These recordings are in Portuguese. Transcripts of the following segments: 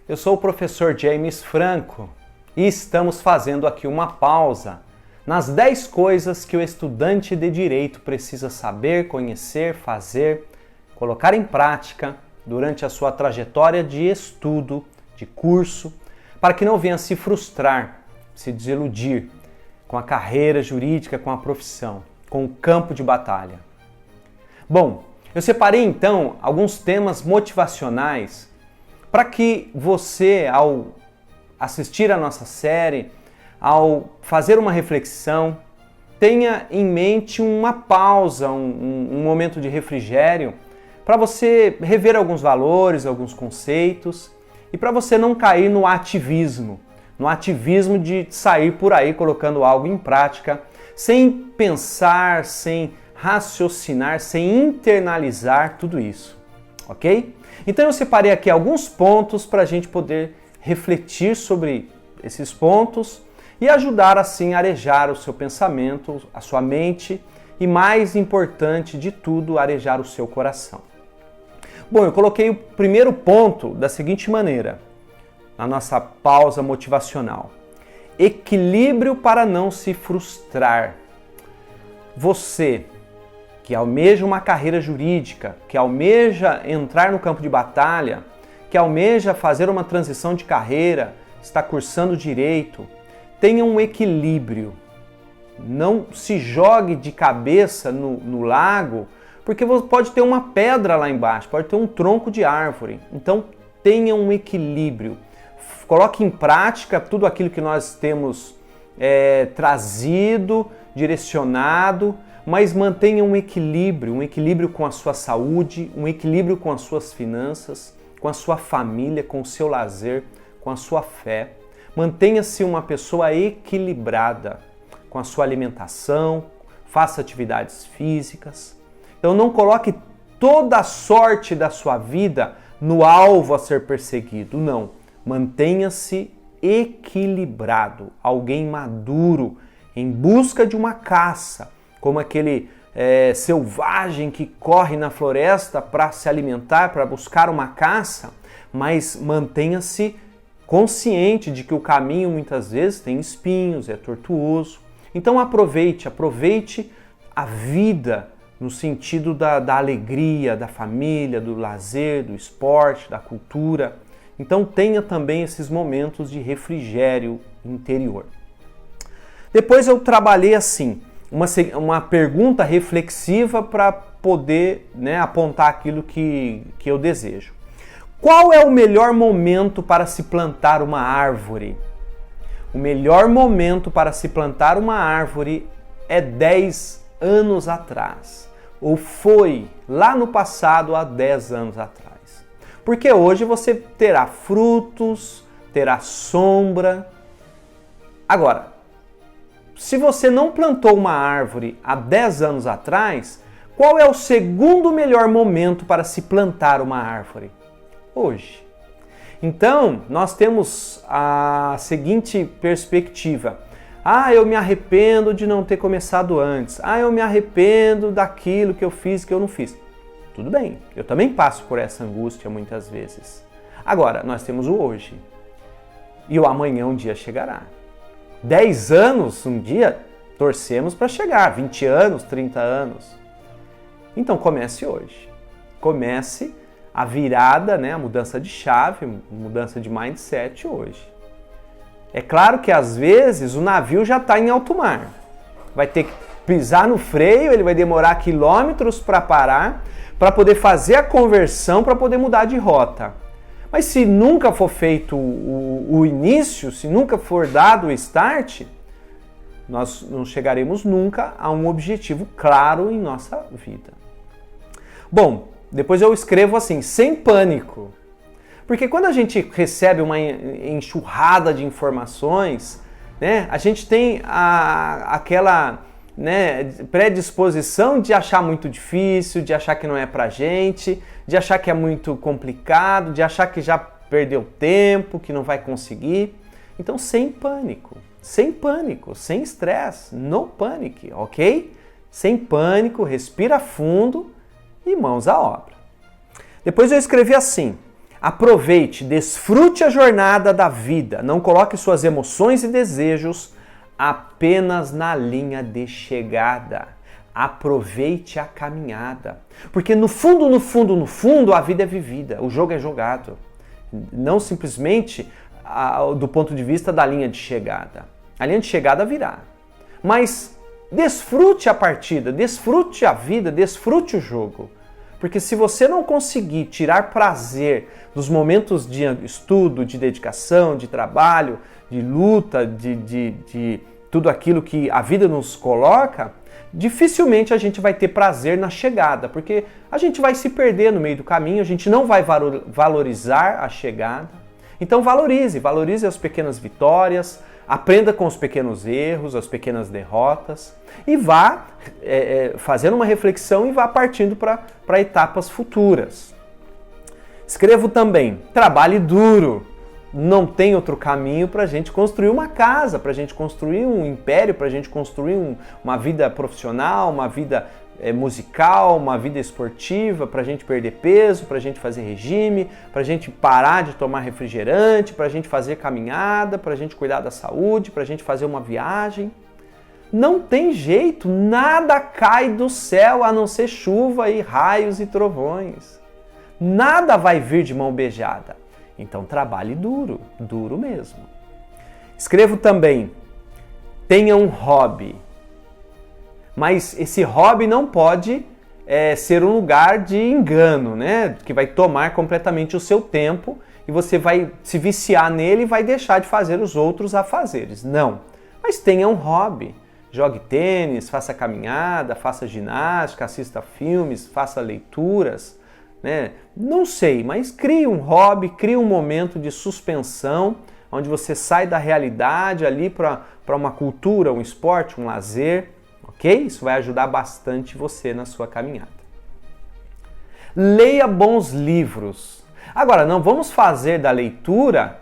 Eu sou o professor James Franco e estamos fazendo aqui uma pausa nas 10 coisas que o estudante de Direito precisa saber, conhecer, fazer, colocar em prática durante a sua trajetória de estudo, de curso, para que não venha se frustrar, se desiludir com a carreira jurídica, com a profissão, com o campo de batalha. Bom, eu separei então alguns temas motivacionais para que você, ao assistir a nossa série, ao fazer uma reflexão, tenha em mente uma pausa, um momento de refrigério, para você rever alguns valores, alguns conceitos e para você não cair no ativismo de sair por aí colocando algo em prática, sem pensar, sem raciocinar, sem internalizar tudo isso, ok? Então eu separei aqui alguns pontos para a gente poder refletir sobre esses pontos e ajudar assim a arejar o seu pensamento, a sua mente e, mais importante de tudo, arejar o seu coração. Bom, eu coloquei o primeiro ponto da seguinte maneira, na nossa pausa motivacional. Equilíbrio para não se frustrar. Você que almeja uma carreira jurídica, que almeja entrar no campo de batalha, que almeja fazer uma transição de carreira, está cursando direito, tenha um equilíbrio. Não se jogue de cabeça no lago, porque pode ter uma pedra lá embaixo, pode ter um tronco de árvore. Então tenha um equilíbrio. Coloque em prática tudo aquilo que nós temos trazido, direcionado, mas mantenha um equilíbrio com a sua saúde, um equilíbrio com as suas finanças, com a sua família, com o seu lazer, com a sua fé. Mantenha-se uma pessoa equilibrada com a sua alimentação, faça atividades físicas. Então não coloque toda a sorte da sua vida no alvo a ser perseguido, não. Mantenha-se equilibrado, alguém maduro, em busca de uma caça, como aquele selvagem que corre na floresta para se alimentar, para buscar uma caça, mas mantenha-se consciente de que o caminho muitas vezes tem espinhos, é tortuoso. Então aproveite a vida no sentido da alegria, da família, do lazer, do esporte, da cultura. Então tenha também esses momentos de refrigério interior. Depois eu trabalhei assim, uma pergunta reflexiva para poder apontar aquilo que eu desejo. Qual é o melhor momento para se plantar uma árvore? O melhor momento para se plantar uma árvore é 10 anos atrás. Ou foi lá no passado, há 10 anos atrás. Porque hoje você terá frutos, terá sombra. Agora, se você não plantou uma árvore há 10 anos atrás, qual é o segundo melhor momento para se plantar uma árvore? Hoje. Então, nós temos a seguinte perspectiva. Eu me arrependo de não ter começado antes. Eu me arrependo daquilo que eu fiz que eu não fiz. Tudo bem, eu também passo por essa angústia muitas vezes. Agora, nós temos o hoje. E o amanhã um dia chegará. 10 anos, um dia, torcemos para chegar. 20 anos, 30 anos. Então comece hoje. Comece a virada, a mudança de chave, mudança de mindset hoje. É claro que às vezes o navio já está em alto mar. Vai ter que pisar no freio, ele vai demorar quilômetros para parar, para poder fazer a conversão, para poder mudar de rota. Mas se nunca for feito o início, se nunca for dado o start, nós não chegaremos nunca a um objetivo claro em nossa vida. Bom, depois eu escrevo assim, sem pânico. Porque quando a gente recebe uma enxurrada de informações, a gente tem aquela predisposição de achar muito difícil, de achar que não é pra gente, de achar que é muito complicado, de achar que já perdeu tempo, que não vai conseguir. Então, sem pânico, sem estresse, no panic, ok? Sem pânico, respira fundo e mãos à obra. Depois eu escrevi assim: Aproveite, desfrute a jornada da vida. Não coloque suas emoções e desejos apenas na linha de chegada. Aproveite a caminhada. Porque no fundo, a vida é vivida, o jogo é jogado. Não simplesmente do ponto de vista da linha de chegada. A linha de chegada virá. Mas desfrute a partida, desfrute a vida, desfrute o jogo. Porque se você não conseguir tirar prazer dos momentos de estudo, de dedicação, de trabalho, de luta, de tudo aquilo que a vida nos coloca, dificilmente a gente vai ter prazer na chegada, porque a gente vai se perder no meio do caminho, a gente não vai valorizar a chegada. Então valorize as pequenas vitórias, aprenda com os pequenos erros, as pequenas derrotas e vá fazendo uma reflexão e vá partindo para etapas futuras. Escrevo também, trabalhe duro. Não tem outro caminho para a gente construir uma casa, para a gente construir um império, para a gente construir uma vida profissional, uma vida musical, uma vida esportiva, para a gente perder peso, para a gente fazer regime, para a gente parar de tomar refrigerante, para a gente fazer caminhada, para a gente cuidar da saúde, para a gente fazer uma viagem. Não tem jeito, nada cai do céu a não ser chuva e raios e trovões. Nada vai vir de mão beijada. Então trabalhe duro, duro mesmo. Escrevo também, tenha um hobby. Mas esse hobby não pode ser um lugar de engano, né? Que vai tomar completamente o seu tempo e você vai se viciar nele e vai deixar de fazer os outros afazeres. Não, mas tenha um hobby. Jogue tênis, faça caminhada, faça ginástica, assista filmes, faça leituras. Né? Não sei, mas crie um hobby, crie um momento de suspensão, onde você sai da realidade ali para uma cultura, um esporte, um lazer, ok? Isso vai ajudar bastante você na sua caminhada. Leia bons livros. Agora, não vamos fazer da leitura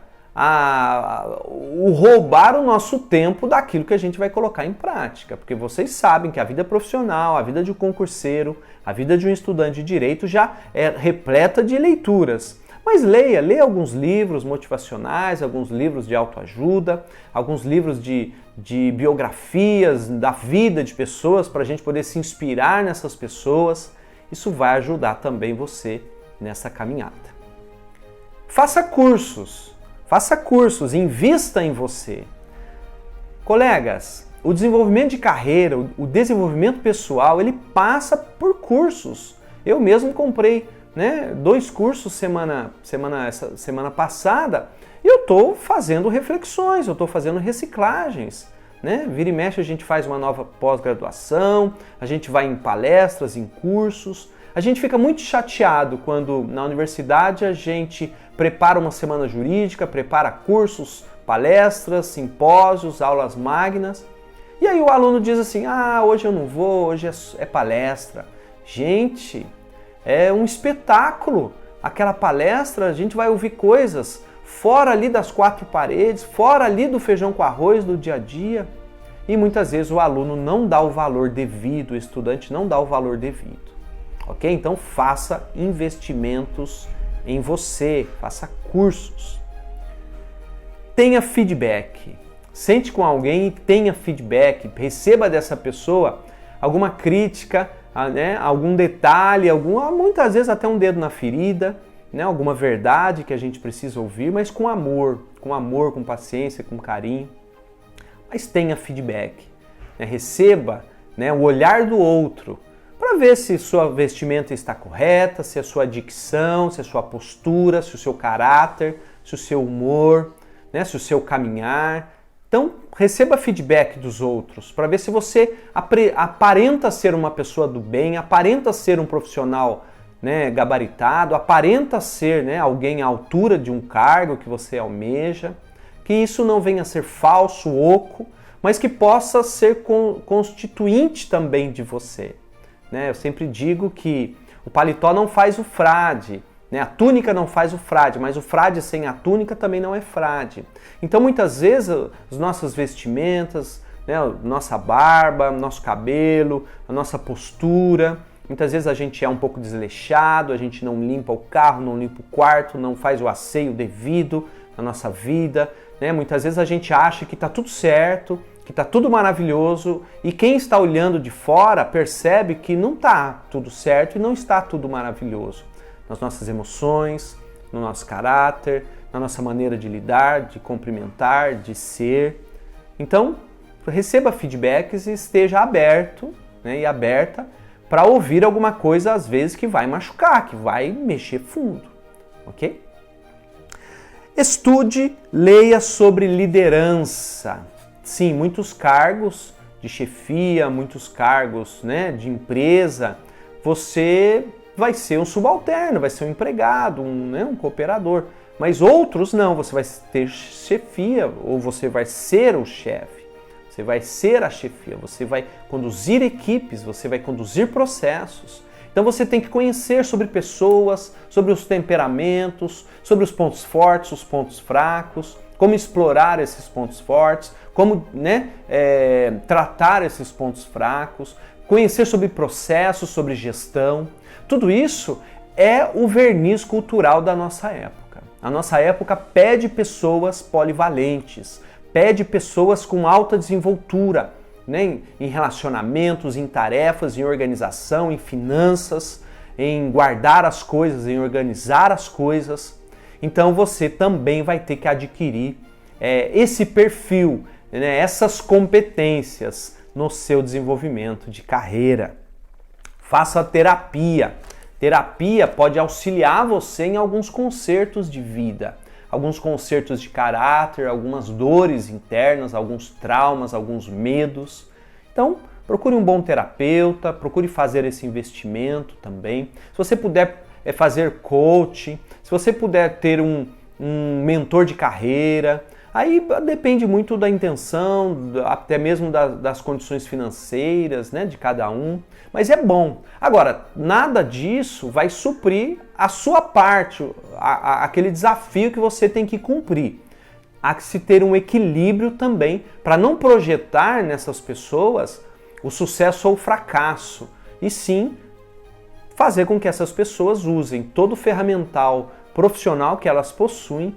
o roubar o nosso tempo daquilo que a gente vai colocar em prática, porque vocês sabem que a vida profissional, a vida de um concurseiro, a vida de um estudante de direito já é repleta de leituras. Mas leia alguns livros motivacionais, alguns livros de autoajuda, alguns livros de biografias da vida de pessoas para a gente poder se inspirar nessas pessoas. Isso vai ajudar também você nessa caminhada. Faça cursos, invista em você. Colegas, o desenvolvimento de carreira, o desenvolvimento pessoal, ele passa por cursos. Eu mesmo comprei 2 cursos semana passada e eu estou fazendo reflexões, eu estou fazendo reciclagens. Né? Vira e mexe a gente faz uma nova pós-graduação, a gente vai em palestras, em cursos. A gente fica muito chateado quando na universidade a gente prepara uma semana jurídica, prepara cursos, palestras, simpósios, aulas magnas. E aí o aluno diz assim, hoje eu não vou, hoje é palestra. Gente, é um espetáculo. Aquela palestra, a gente vai ouvir coisas fora ali das 4 paredes, fora ali do feijão com arroz do dia a dia. E muitas vezes o aluno não dá o valor devido, o estudante não dá o valor devido. Ok? Então faça investimentos em você, faça cursos. Tenha feedback. Sente com alguém e tenha feedback. Receba dessa pessoa alguma crítica, algum detalhe, muitas vezes até um dedo na ferida, alguma verdade que a gente precisa ouvir, mas com amor, com paciência, com carinho. Mas tenha feedback. Receba o olhar do outro para ver se sua vestimenta está correta, se a sua dicção, se a sua postura, se o seu caráter, se o seu humor, se o seu caminhar. Então, receba feedback dos outros para ver se você aparenta ser uma pessoa do bem, aparenta ser um profissional gabaritado, aparenta ser alguém à altura de um cargo que você almeja, que isso não venha a ser falso, oco, mas que possa ser constituinte também de você. Eu sempre digo que o paletó não faz o frade, a túnica não faz o frade, mas o frade sem a túnica também não é frade. Então muitas vezes as nossas vestimentas, nossa barba, nosso cabelo, a nossa postura, Muitas vezes a gente é um pouco desleixado, a gente não limpa o carro, não limpa o quarto, não faz o asseio devido na nossa vida, né? Muitas vezes a gente acha que está tudo certo, que está tudo maravilhoso, e quem está olhando de fora percebe que não está tudo certo e não está tudo maravilhoso. Nas nossas emoções, no nosso caráter, na nossa maneira de lidar, de cumprimentar, de ser. Então, receba feedbacks e esteja aberto, né, e aberta para ouvir alguma coisa, às vezes, que vai machucar, que vai mexer fundo, ok? Estude, leia sobre liderança. Sim, muitos cargos de chefia, muitos cargos, né, de empresa, você vai ser um subalterno, vai ser um empregado, um cooperador. Mas outros não, você vai ter chefia ou você vai ser o chefe. Você vai ser a chefia, você vai conduzir equipes, você vai conduzir processos. Então você tem que conhecer sobre pessoas, sobre os temperamentos, sobre os pontos fortes, os pontos fracos, como explorar esses pontos fortes, como tratar esses pontos fracos, conhecer sobre processos, sobre gestão. Tudo isso é o verniz cultural da nossa época. A nossa época pede pessoas polivalentes, pede pessoas com alta desenvoltura, né, em relacionamentos, em tarefas, em organização, em finanças, em guardar as coisas, em organizar as coisas. Então você também vai ter que adquirir esse perfil, né, essas competências no seu desenvolvimento de carreira. Faça terapia. Terapia pode auxiliar você em alguns concertos de vida, alguns concertos de caráter, algumas dores internas, alguns traumas, alguns medos. Então, procure um bom terapeuta, procure fazer esse investimento também. Se você puder fazer coaching, se você puder ter um mentor de carreira, aí depende muito da intenção, até mesmo das condições financeiras, né, de cada um, mas é bom. Agora, nada disso vai suprir a sua parte, aquele desafio que você tem que cumprir. Há que se ter um equilíbrio também para não projetar nessas pessoas o sucesso ou o fracasso, e sim fazer com que essas pessoas usem todo o ferramental profissional que elas possuem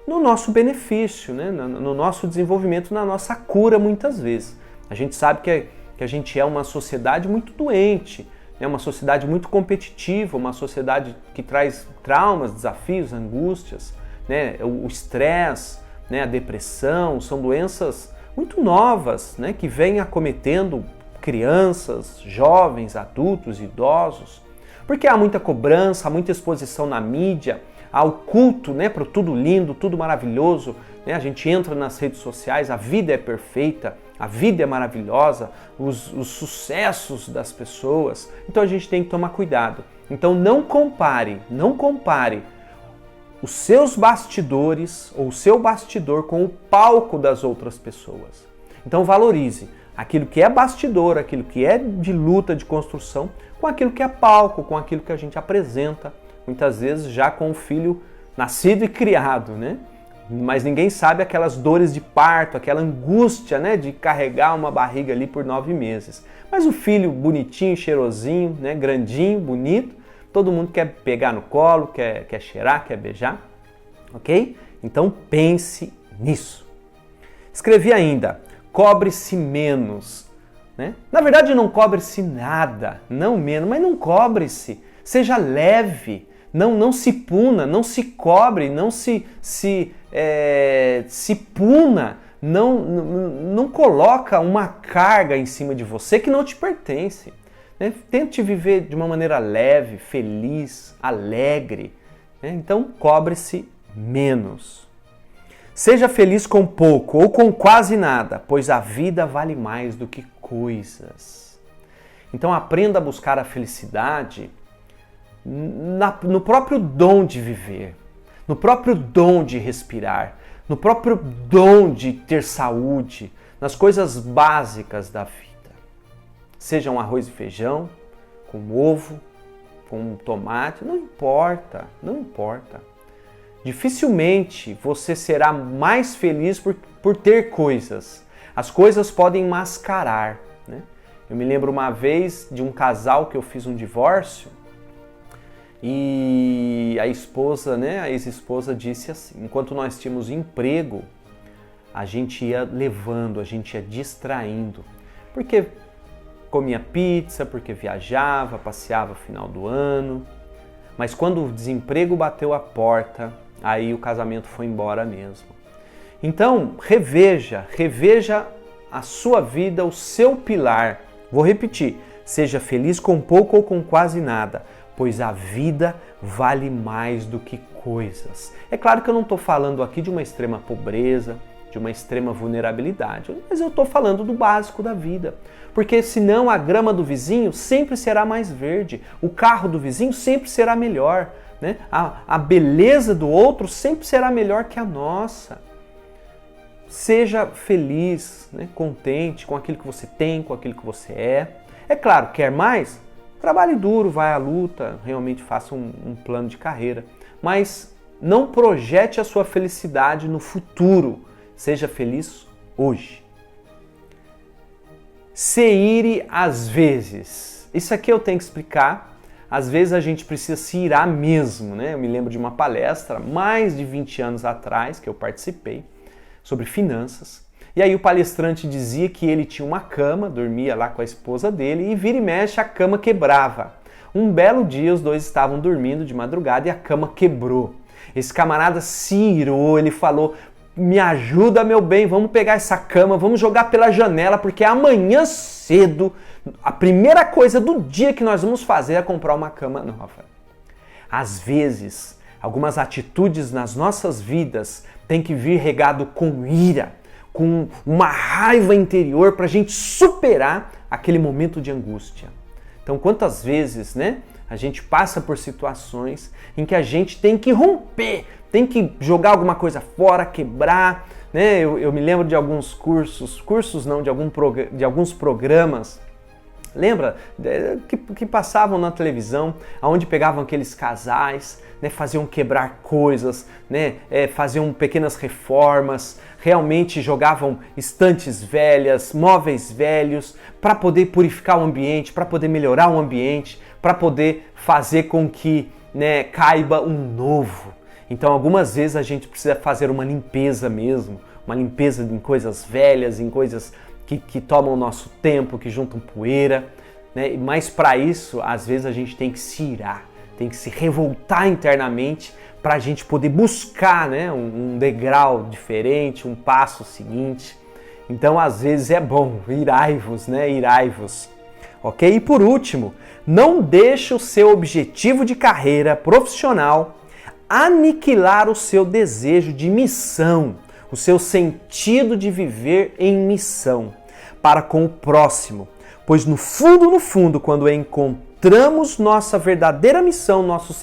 no nosso benefício, né? No nosso desenvolvimento, na nossa cura muitas vezes. A gente sabe que a gente é uma sociedade muito doente, né? Uma sociedade muito competitiva, uma sociedade que traz traumas, desafios, angústias, né? O estresse, né? A depressão, são doenças muito novas, né? Que vêm acometendo crianças, jovens, adultos, idosos, porque há muita cobrança, há muita exposição na mídia, ao culto, né, para o tudo lindo, tudo maravilhoso, né? A gente entra nas redes sociais, a vida é perfeita, a vida é maravilhosa, os sucessos das pessoas. Então a gente tem que tomar cuidado. Então não compare os seus bastidores ou o seu bastidor com o palco das outras pessoas. Então valorize aquilo que é bastidor, aquilo que é de luta, de construção, com aquilo que é palco, com aquilo que a gente apresenta, muitas vezes já com o filho nascido e criado, né? Mas ninguém sabe aquelas dores de parto, aquela angústia, né, de carregar uma barriga ali por 9 meses. Mas o filho bonitinho, cheirosinho, né, grandinho, bonito, todo mundo quer pegar no colo, quer cheirar, quer beijar, ok? Então pense nisso. Escrevi ainda, cobre-se menos, né? Na verdade não cobre-se nada, não menos, mas não cobre-se. Seja leve, não se puna, não se cobre, não se puna, não coloca uma carga em cima de você que não te pertence. Né? Tente viver de uma maneira leve, feliz, alegre. Né? Então, cobre-se menos. Seja feliz com pouco ou com quase nada, pois a vida vale mais do que coisas. Então, aprenda a buscar a felicidade no próprio dom de viver, no próprio dom de respirar, no próprio dom de ter saúde, nas coisas básicas da vida. Seja um arroz e feijão, com ovo, com tomate, não importa, não importa. Dificilmente você será mais feliz por ter coisas. As coisas podem mascarar, né? Eu me lembro uma vez de um casal que eu fiz um divórcio e a esposa, né, a ex-esposa disse assim, enquanto nós tínhamos emprego, a gente ia levando, a gente ia distraindo, porque comia pizza, porque viajava, passeava no final do ano, mas quando o desemprego bateu a porta, aí o casamento foi embora mesmo. Então, reveja a sua vida, o seu pilar. Vou repetir, seja feliz com pouco ou com quase nada, pois a vida vale mais do que coisas. É claro que eu não estou falando aqui de uma extrema pobreza, de uma extrema vulnerabilidade, mas eu estou falando do básico da vida. Porque senão a grama do vizinho sempre será mais verde, o carro do vizinho sempre será melhor, né? A beleza do outro sempre será melhor que a nossa. Seja feliz, né? Contente com aquilo que você tem, com aquilo que você é. É claro, quer mais? Trabalhe duro, vai à luta, realmente faça um plano de carreira. Mas não projete a sua felicidade no futuro. Seja feliz hoje. Se ire às vezes. Isso aqui eu tenho que explicar. Às vezes a gente precisa se irar mesmo, né? Eu me lembro de uma palestra, mais de 20 anos atrás, que eu participei, sobre finanças. E aí o palestrante dizia que ele tinha uma cama, dormia lá com a esposa dele e vira e mexe a cama quebrava. Um belo dia os dois estavam dormindo de madrugada e a cama quebrou. Esse camarada se irou, ele falou, me ajuda meu bem, vamos pegar essa cama, vamos jogar pela janela porque amanhã cedo a primeira coisa do dia que nós vamos fazer é comprar uma cama nova. Às vezes, algumas atitudes nas nossas vidas têm que vir regado com ira, com uma raiva interior para a gente superar aquele momento de angústia. Então, quantas vezes, né, a gente passa por situações em que a gente tem que romper, tem que jogar alguma coisa fora, quebrar, né? Eu me lembro de alguns de alguns programas, lembra? Que passavam na televisão, onde pegavam aqueles casais, né, faziam quebrar coisas, né, faziam pequenas reformas, realmente jogavam estantes velhas, móveis velhos, para poder purificar o ambiente, para poder melhorar o ambiente, para poder fazer com que, né, caiba um novo. Então, algumas vezes a gente precisa fazer uma limpeza mesmo, uma limpeza em coisas velhas, em coisas que tomam o nosso tempo, que juntam poeira, né? Mas para isso, às vezes a gente tem que se irar, tem que se revoltar internamente para a gente poder buscar, né, um degrau diferente, um passo seguinte. Então, às vezes é bom, irai-vos, né? Irai-vos. Ok? E por último, não deixe o seu objetivo de carreira profissional aniquilar o seu desejo de missão, o seu sentido de viver em missão para com o próximo. Pois no fundo, quando encontramos nossa verdadeira missão, nosso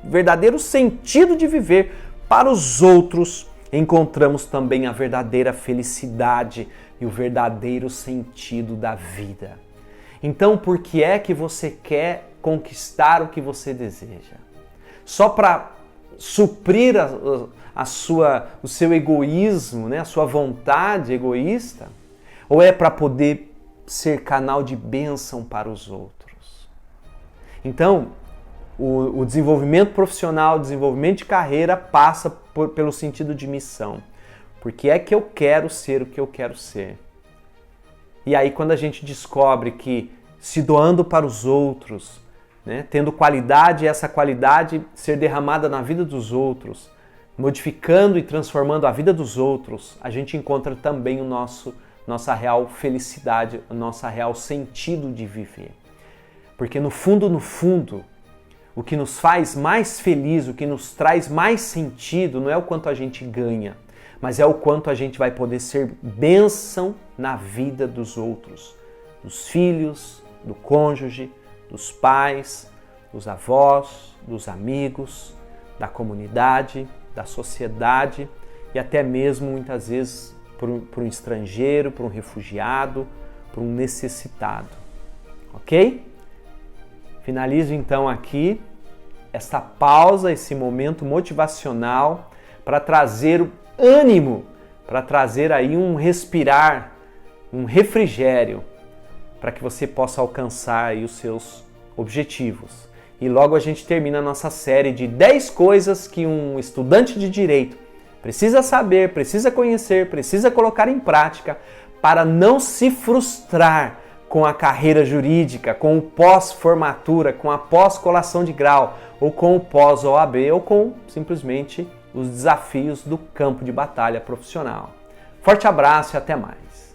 verdadeiro sentido de viver para os outros, encontramos também a verdadeira felicidade e o verdadeiro sentido da vida. Então, por que é que você quer conquistar o que você deseja? Só para suprir o seu egoísmo, né? A sua vontade egoísta? Ou é para poder ser canal de bênção para os outros? Então, o desenvolvimento profissional, o desenvolvimento de carreira passa pelo sentido de missão. Porque é que eu quero ser o que eu quero ser. E aí, quando a gente descobre que se doando para os outros, né, tendo qualidade e essa qualidade ser derramada na vida dos outros, modificando e transformando a vida dos outros, a gente encontra também nossa real felicidade, o nosso real sentido de viver. Porque no fundo, o que nos faz mais feliz, o que nos traz mais sentido, não é o quanto a gente ganha, mas é o quanto a gente vai poder ser bênção na vida dos outros, dos filhos, do cônjuge, dos pais, dos avós, dos amigos, da comunidade, da sociedade e até mesmo muitas vezes para um estrangeiro, para um refugiado, para um necessitado. Ok? Finalizo então aqui esta pausa, esse momento motivacional para trazer ânimo, para trazer aí um respirar, um refrigério para que você possa alcançar aí os seus objetivos. E logo a gente termina a nossa série de 10 coisas que um estudante de direito precisa saber, precisa conhecer, precisa colocar em prática para não se frustrar com a carreira jurídica, com o pós-formatura, com a pós-colação de grau, ou com o pós-OAB, ou com simplesmente os desafios do campo de batalha profissional. Forte abraço e até mais!